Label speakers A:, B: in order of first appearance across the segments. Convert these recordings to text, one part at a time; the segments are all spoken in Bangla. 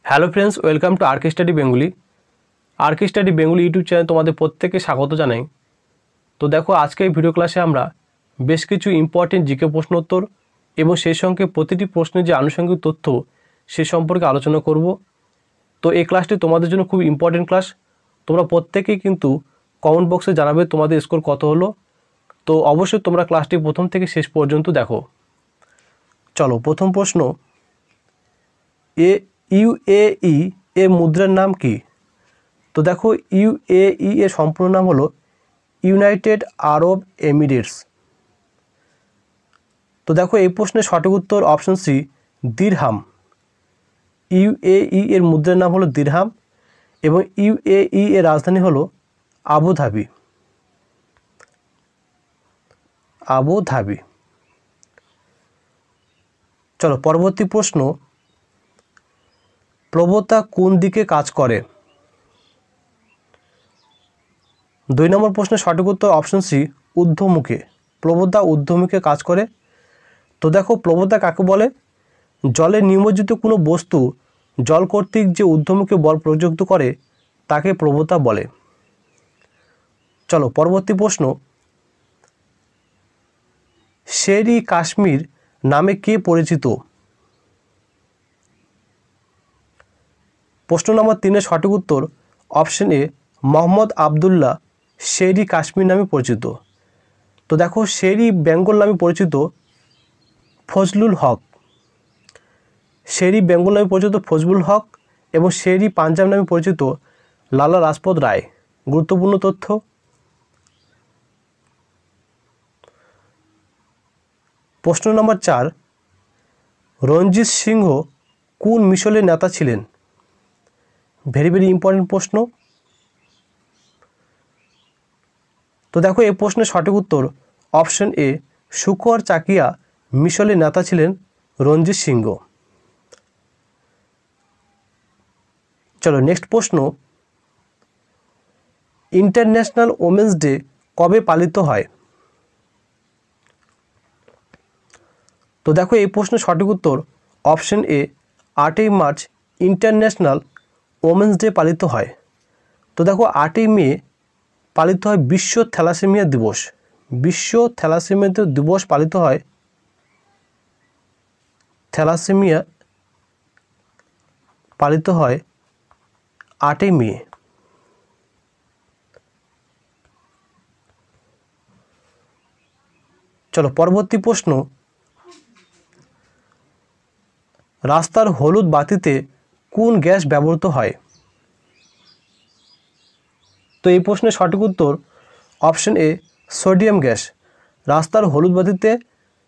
A: Hello friends, welcome to Ark study Bengali. Ark study Bengali YouTube channel তোমাদের প্রত্যেককে স্বাগত জানাই। তো দেখো, আজকে এই ভিডিও ক্লাসে আমরা বেশ কিছু ইম্পর্টেন্ট জিকে প্রশ্ন উত্তর এবং সেই সঙ্গে প্রতিটি প্রশ্নের যে আনুষঙ্গিক তথ্য সে সম্পর্কে আলোচনা করব। তো এই ক্লাসটি তোমাদের জন্য খুব ইম্পর্টেন্ট ক্লাস। তোমরা প্রত্যেকেই কিন্তু কমেন্ট বক্সে জানাবে তোমাদের স্কোর কত হলো। তো অবশ্যই তোমরা ক্লাসটি প্রথম থেকে শেষ পর্যন্ত দেখো। চলো, প্রথম প্রশ্ন, ইউএই এর মুদ্রার নাম কি? তো দেখো, ইউএই এর সম্পূর্ণ নাম হলো ইউনাইটেড আরব এমিরেটস। তো দেখো, এই প্রশ্নের সঠিক উত্তর অপশন সি, দিরহাম। ইউএই এর মুদ্রার নাম হলো দিরহাম এবং ইউএই এর রাজধানী হলো আবুধাবি। আবুধাবি। চলো, পরবর্তী প্রশ্ন, প্রবণতা কোন দিকে কাজ করে? 2 নম্বর প্রশ্নের সঠিক উত্তর অপশন সি, ঊর্ধ্বমুখে। প্রবণতা ঊর্ধ্বমুখে কাজ করে। তো দেখো, প্রবণতা কাকে বলে? জলে নিমজ্জিত কোনো বস্তু জল কর্তৃক যে ঊর্ধ্বমুখে বল প্রযুক্ত করে তাকে প্রবণতা বলে। চলো, পরবর্তী প্রশ্ন, শের-ই কাশ্মীর নামে কে পরিচিত? প্রশ্ন নম্বর 3-এর সঠিক উত্তর অপশন এ, মোহাম্মদ আবদুল্লাহ শের-ই কাশ্মীর নামে পরিচিত। তো দেখো, শের-ই বেঙ্গল নামে পরিচিত ফজলুল হক। শের-ই বেঙ্গল নামে পরিচিত ফজলুল হক এবং শের-ই পাঞ্জাব নামে পরিচিত লালা লাজপত রায়। গুরুত্বপূর্ণ তথ্য। প্রশ্ন নম্বর 4, রঞ্জিত সিংহ কোন মিশরের নেতা ছিলেন? ভেরি ভেরি ইম্পর্টেন্ট প্রশ্ন। তো দেখো, এই প্রশ্নের সঠিক উত্তর অপশন এ, শুকর চাকিয়া মিশরের নেতা ছিলেন রঞ্জিত সিংহ। চলো, নেক্সট প্রশ্ন, ইন্টারন্যাশনাল ওমেন্স ডে কবে পালিত হয়? তো দেখো, এই প্রশ্নের সঠিক উত্তর অপশন এ, 8ই মার্চ ইন্টারন্যাশনাল ওমেন্স ডে পালিত হয়। তো দেখো, 8ই মে পালিত হয় বিশ্ব থ্যালাসেমিয়া দিবস। বিশ্ব থ্যালাসেমিয়া দিবস পালিত হয়, থ্যালাসেমিয়া পালিত হয় 8ই মে। চলো, পরবর্তী প্রশ্ন, রাস্তার হলুদ বাতিতে কোন গ্যাস ব্যবহৃত হয়? তো এই প্রশ্নের সঠিক উত্তর অপশন এ, সোডিয়াম গ্যাস। রাস্তার হলুদ বাতিতে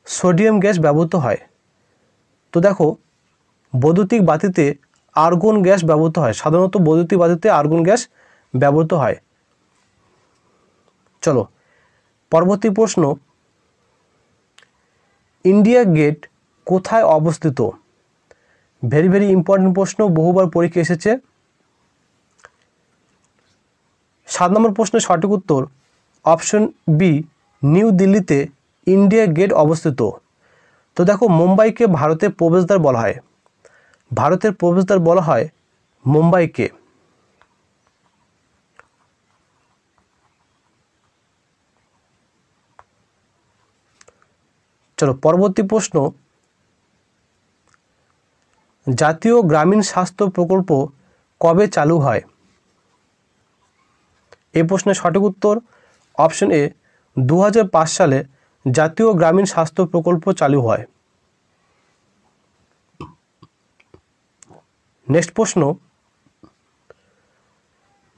A: সোডিয়াম গ্যাস ব্যবহৃত হয়। তো দেখো, বৈদ্যুতিক বাতিতে আর্গন গ্যাস ব্যবহৃত হয়। সাধারণত বৈদ্যুতিক বাতিতে আর্গন গ্যাস ব্যবহৃত হয়। চলো, পরবর্তী প্রশ্ন, ইন্ডিয়া গেট কোথায় অবস্থিত? ভেরি ভেরি ইম্পর্টেন্ট প্রশ্ন, বহুবার পরীক্ষা এসেছে। 7 নম্বর প্রশ্নের সঠিক উত্তর অপশন বি, নিউ দিল্লিতে ইন্ডিয়া গেট অবস্থিত। তো দেখো, মুম্বাইকে ভারতের প্রবেশদ্বার বলা হয়। ভারতের প্রবেশদ্বার বলা হয় মুম্বাইকে। চলো, পরবর্তী প্রশ্ন, জাতীয় গ্রামীণ স্বাস্থ্য প্রকল্প কবে চালু হয়? এই প্রশ্নের সঠিক উত্তর অপশন এ, 2005 সালে জাতীয় গ্রামীণ স্বাস্থ্য প্রকল্প চালু হয়। নেক্সট প্রশ্ন,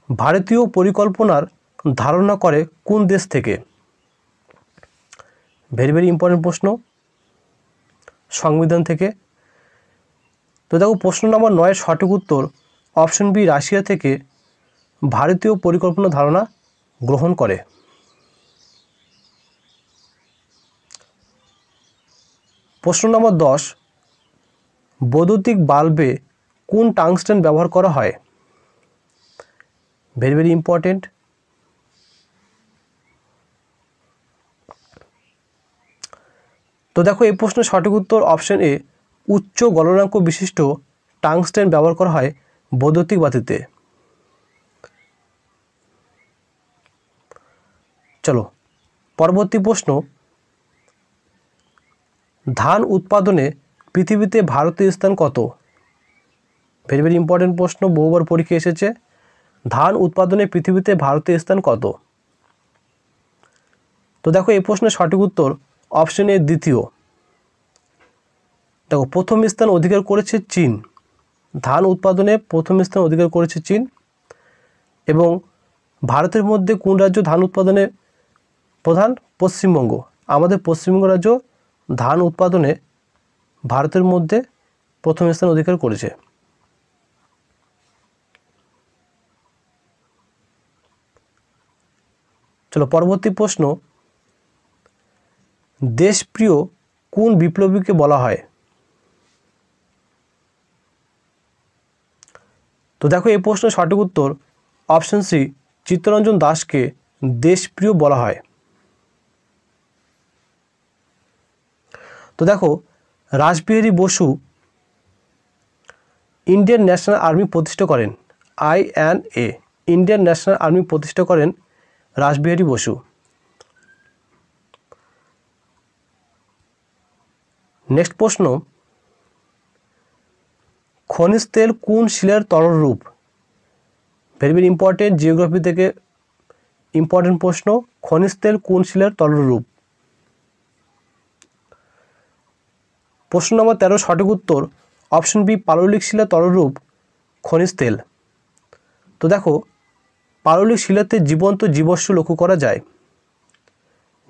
A: ভারতীয় পরিকল্পনার ধারণা করে কোন দেশ থেকে? ভেরি ভেরি ইম্পর্টেন্ট প্রশ্ন, সংবিধান থেকে। তো দেখো, প্রশ্ন নম্বর 9-এর সঠিক উত্তর অপশন বি, রাশিয়া থেকে ভারতীয় পরিকল্পনা ধারণা গ্রহণ করে। প্রশ্ন নম্বর 10, বৈদ্যুতিক বাল্বে কোন টাংস্টেন ব্যবহার করা হয়? Very very important. তো দেখো, এই প্রশ্নের সঠিক উত্তর অপশন এ, উচ্চ গলনাঙ্ক বিশিষ্ট টাংস্টেন ব্যবহার করা হয় বৈদ্যুতিক বাতিতে? চলো পরবর্তী প্রশ্ন, ধান উৎপাদনে পৃথিবীতে ভারতের স্থান কত? ভেরি ভেরি ইম্পর্টেন্ট প্রশ্ন, বহুবার পরীক্ষা এসেছে। ধান উৎপাদনে পৃথিবীতে ভারতের স্থান কত? তো দেখো এই প্রশ্নের সঠিক উত্তর অপশন এ দ্বিতীয়। দেখো প্রথম স্থান অধিকার করেছে চীন, ধান উৎপাদনে প্রথম স্থান অধিকার করেছে চীন। এবং ভারতের মধ্যে কোন রাজ্য ধান উৎপাদনে প্রধান? পশ্চিমবঙ্গ। আমাদের পশ্চিমবঙ্গ রাজ্য ধান উৎপাদনে ভারতের মধ্যে প্রথম স্থান অধিকার করেছে। চলো পরবর্তী প্রশ্ন, দেশপ্রিয় কোন বিপ্লবীকে বলা হয়? তো দেখো এই প্রশ্নের সঠিক উত্তর অপশন সি, চিত্তরঞ্জন দাসকে দেশপ্রিয় বলা হয়। তো দেখো Rashbehari Bose Indian National Army প্রতিষ্ঠা করেন, INA, ইন্ডিয়ান ন্যাশনাল আর্মি প্রতিষ্ঠা করেন রাসবিহারী বসু। নেক্সট প্রশ্ন, খনিজ তেল কোন শিলার তরল রূপ? ভেরি ভেরি ইম্পর্টেন্ট, জিওগ্রাফি থেকে ইম্পর্টেন্ট প্রশ্ন, খনিজ তেল কোন শিলার তরল রূপ? প্রশ্ন নম্বর 13 সঠিক উত্তর অপশন বি, পাললিক শিলা তরল রূপ খনিজ তেল। তো দেখো পাললিক শিলাতে জীবন্ত জীবাশ্ম লক্ষ্য করা যায়,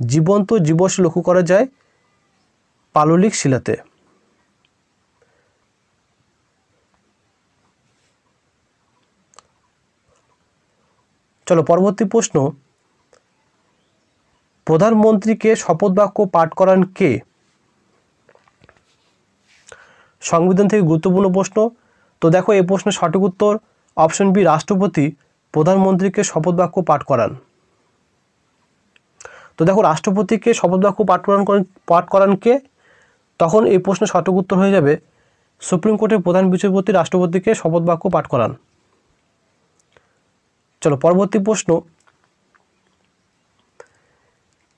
A: জীবন্ত জীবাশ্ম লক্ষ্য করা যায় পাললিক শিলাতে। চলো পরবর্তী প্রশ্ন, প্রধানমন্ত্রীকে শপথ বাক্য পাঠ করান কে? সংবিধান থেকে গুরুত্বপূর্ণ প্রশ্ন। তো দেখো এই প্রশ্নের সঠিক উত্তর অপশন বি, রাষ্ট্রপতি প্রধানমন্ত্রীকে শপথ বাক্য পাঠ করান। তো দেখো রাষ্ট্রপতিকে শপথ বাক্য পাঠ করান কে? তখন এই প্রশ্নের সঠিক উত্তর হয়ে যাবে সুপ্রিম কোর্টের প্রধান বিচারপতি রাষ্ট্রপতিকে শপথ বাক্য পাঠ করান। চলো পরবর্তী প্রশ্ন,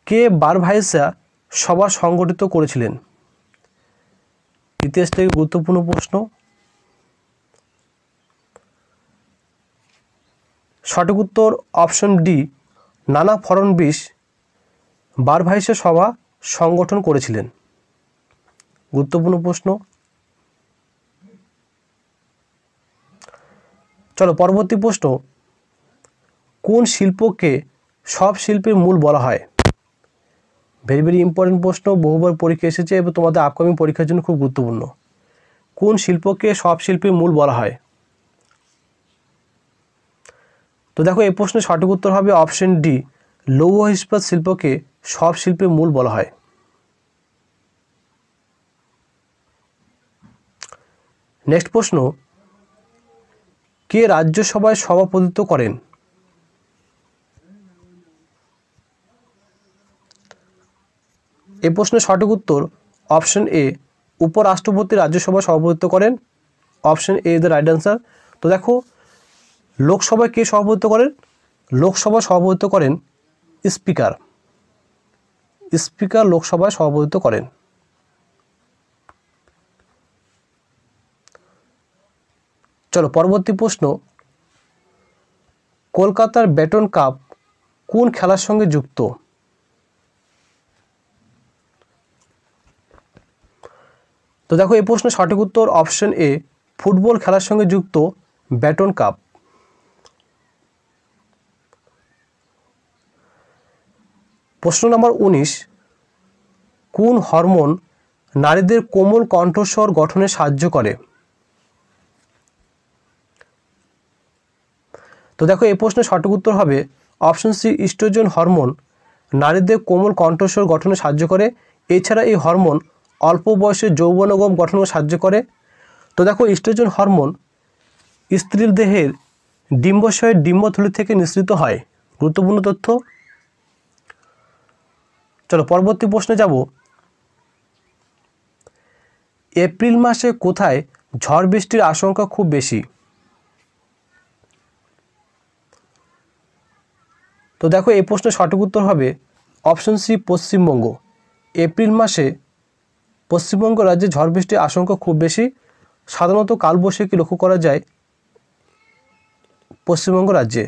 A: কে বারভাইসা সভা সংগঠিত করেছিলেন? ইতিহাস থেকে গুরুত্বপূর্ণ প্রশ্ন। সঠিক উত্তর অপশন ডি, নানা ফড়নবিস বারভাইসা সভা সংগঠন করেছিলেন। গুরুত্বপূর্ণ প্রশ্ন। চলো পরবর্তী প্রশ্ন, কোন শিল্পকে সব শিল্পের মূল বলা হয়? ভেরি ভেরি ইম্পর্টেন্ট প্রশ্ন, বহুবার পরীক্ষা এসেছে এবং তোমাদের আপকামিং পরীক্ষার জন্য খুব গুরুত্বপূর্ণ। কোন শিল্পকে সব শিল্পের মূল বলা হয়? তো দেখো এই প্রশ্নের সঠিক উত্তর হবে অপশন ডি, লৌহ ইস্পাত শিল্পকে সব শিল্পের মূল বলা হয়। নেক্সট প্রশ্ন, কে রাজ্যসভায় সভাপতিত্ব করেন? এই প্রশ্নের সঠিক উত্তর অপশন এ, উপরাষ্ট্রপতি রাজ্যসভায় সভাপতিত্ব করেন। Option A is the right answer. তো দেখো লোকসভায় কে সভাপতিত্ব করেন? লোকসভা সভাপতিত্ব করেন স্পিকার, স্পিকার লোকসভায় সভাপতিত্ব করেন। চলো পরবর্তী প্রশ্ন, কলকাতার ব্যাটন কাপ কোন খেলার সঙ্গে যুক্ত? তো দেখো এই প্রশ্নের সঠিক উত্তর অপশন এ, ফুটবল খেলার সঙ্গে যুক্ত ব্যাটন কাপ। প্রশ্ন নম্বর 19, কোন হরমোন নারীদের কোমল কণ্ঠস্বর গঠনে সাহায্য করে? তো দেখো এই প্রশ্নের সঠিক উত্তর হবে অপশন সি, ইস্ট্রোজেন হরমোন নারীদের কোমল কণ্ঠস্বর গঠনে সাহায্য করে। এছাড়া এই হরমোন অল্প বয়সে যৌবনগম গঠনে সাহায্য করে। তো দেখো ইস্ট্রোজেন হরমোন স্ত্রীর দেহের ডিম্বাশয়ের ডিম্বথলি থেকে নিঃসৃত হয়। গুরুত্বপূর্ণ তথ্য। চলো পরবর্তী প্রশ্নে যাব, এপ্রিল মাসে কোথায় ঝড় বৃষ্টির আশঙ্কা খুব বেশি? তো দেখো এই প্রশ্নের সঠিক উত্তর হবে অপশন সি পশ্চিমবঙ্গ। এপ্রিল মাসে পশ্চিমবঙ্গ রাজ্যে ঝড় বৃষ্টির আশঙ্কা খুব বেশি। সাধারণত কালবৈশাখী লক্ষ্য করা যায় পশ্চিমবঙ্গ রাজ্যে।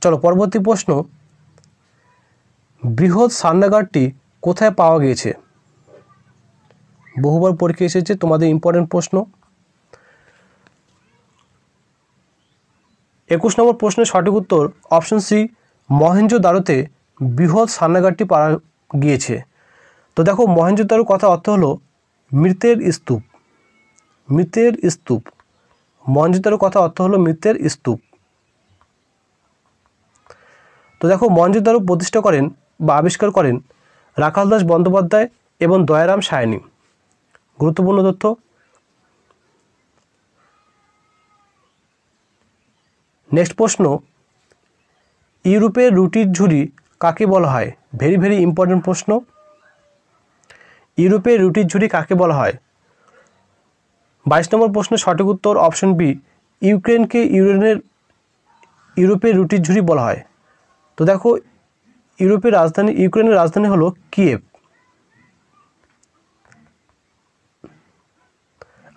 A: চলো পরবর্তী প্রশ্ন, বৃহৎ সান্নাগারটি কোথায় পাওয়া গিয়েছে? বহুবার পরীক্ষা এসেছে, তোমাদের ইম্পর্টেন্ট প্রশ্ন। 21 নম্বর প্রশ্নের সঠিক উত্তর অপশন সি মহেঞ্জোদারোতে বৃহৎ সান্নাগারটি পাওয়া গিয়েছে। তো দেখো মহেঞ্জোদারোর কথা অর্থ হলো মৃতের স্তূপ। মৃতের স্তূপ, মহেঞ্জোদারোর কথা অর্থ হলো মৃতের স্তূপ। তো দেখো মহেঞ্জোদারো প্রতিষ্ঠা করেন বা আবিষ্কার করেন রাখাল দাস বন্দ্যোপাধ্যায় এবং দয়ারাম সায়নী। গুরুত্বপূর্ণ তথ্য। নেক্সট প্রশ্ন, ইউরোপের রুটির ঝুড়ি কাকে বলা হয়? ভেরি ভেরি ইম্পর্টেন্ট প্রশ্ন। ইউরোপের রুটির ঝুড়ি কাকে বলা হয়? 22 নম্বর প্রশ্নের সঠিক উত্তর অপশন বি ইউক্রেনকে ইউরোপের রুটির ঝুড়ি বলা হয়। তো দেখো ইউক্রেনের রাজধানী হলো কিয়েভ।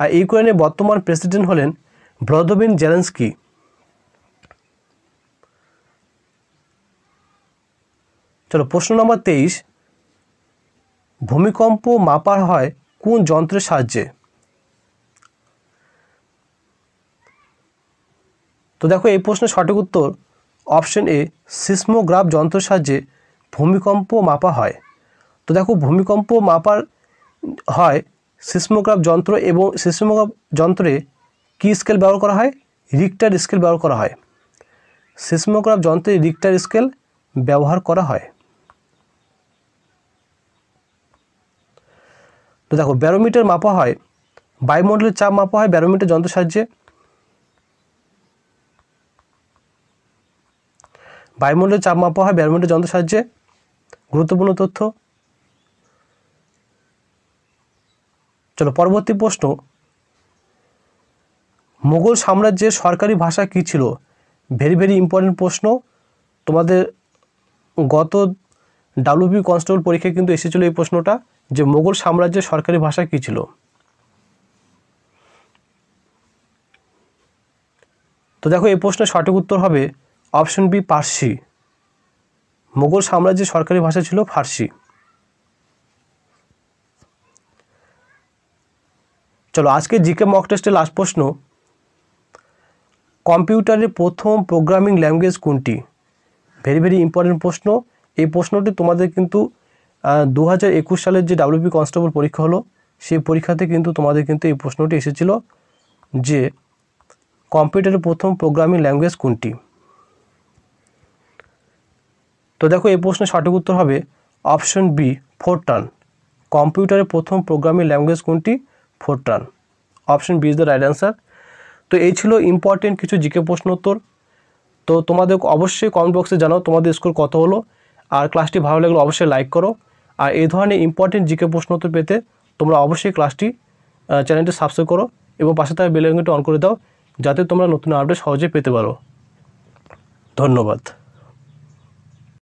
A: আর ইউক্রেনের বর্তমান প্রেসিডেন্ট হলেন ভলোদিমির জেলেনস্কি। চলো প্রশ্ন নম্বর 23, ভূমিকম্প মাপা হয় কোন যন্ত্রের সাহায্যে? তো দেখো এই প্রশ্নের সঠিক উত্তর অপশন এ সিসমোগ্রাফ যন্ত্রের সাহায্যে ভূমিকম্প মাপা হয়। তো দেখো ভূমিকম্প মাপার হয় সিসমোগ্রাফ যন্ত্র, এবং সিসমোগ্রাফ যন্ত্রে কি স্কেল ব্যবহার করা হয়? রিক্টার স্কেল ব্যবহার করা হয়। সিসমোগ্রাফ যন্ত্রে রিক্টার স্কেল ব্যবহার করা হয়। তো দেখো ব্যারোমিটার মাপা হয়, বায়ুমণ্ডলের চাপ মাপা হয় ব্যারোমিটার যন্ত্রের সাহায্যে। বায়ুমণ্ডলের চাপ মাপা হয় ব্যারোমিটার যন্ত্রের সাহায্যে। গুরুত্বপূর্ণ তথ্য। চলো পরবর্তী প্রশ্ন, মুঘল সাম্রাজ্যের সরকারি ভাষা কী ছিল? ভেরি ভেরি ইম্পর্টেন্ট প্রশ্ন। তোমাদের গত ডাব্লিউবি কনস্টেবল পরীক্ষায় কিন্তু এসেছিল এই প্রশ্নটা, যে মুঘল সাম্রাজ্যের সরকারি ভাষা কী ছিল? তো দেখো এই প্রশ্নের সঠিক উত্তর হবে অপশন বি ফার্সি। মুঘল সাম্রাজ্যের সরকারি ভাষা ছিল ফার্সি। চলো আজকে জিকে মক টেস্টের লাস্ট প্রশ্ন, কম্পিউটারের প্রথম প্রোগ্রামিং ল্যাঙ্গুয়েজ কোনটি? ভেরি ভেরি ইম্পর্টেন্ট প্রশ্ন। এই প্রশ্নটি তোমাদের কিন্তু 2021 সালের যে ডাব্লিউবি কনস্টেবল পরীক্ষা হলো সেই পরীক্ষাতে কিন্তু তোমাদের কিন্তু এই প্রশ্নটি এসেছিল যে কম্পিউটারের প্রথম প্রোগ্রামিং ল্যাঙ্গুয়েজ কোনটি? তো দেখো এই প্রশ্নের সঠিক উত্তর হবে অপশন বি ফোরট্রান। কম্পিউটারের প্রথম প্রোগ্রামিং ল্যাঙ্গুয়েজ কোনটি? Fortran. Option B is the right answer. তো এই ছিল ইম্পর্টেন্ট কিছু জিকে প্রশ্ন উত্তর। তো তোমাদের অবশ্যই কমেন্ট বক্সে জানাও তোমাদের স্কোর কত হলো, আর ক্লাসটি ভালো লাগলে অবশ্যই লাইক করো। আর এই ধরনের ইম্পর্টেন্ট জিকে প্রশ্ন উত্তর পেতে তোমরা অবশ্যই চ্যানেলটি সাবস্ক্রাইব করো এবং পাশে থাকা বেল আইকনটি অন করে দাও, যাতে তোমরা নতুন আপডেট সহজে পেতে পারো। ধন্যবাদ।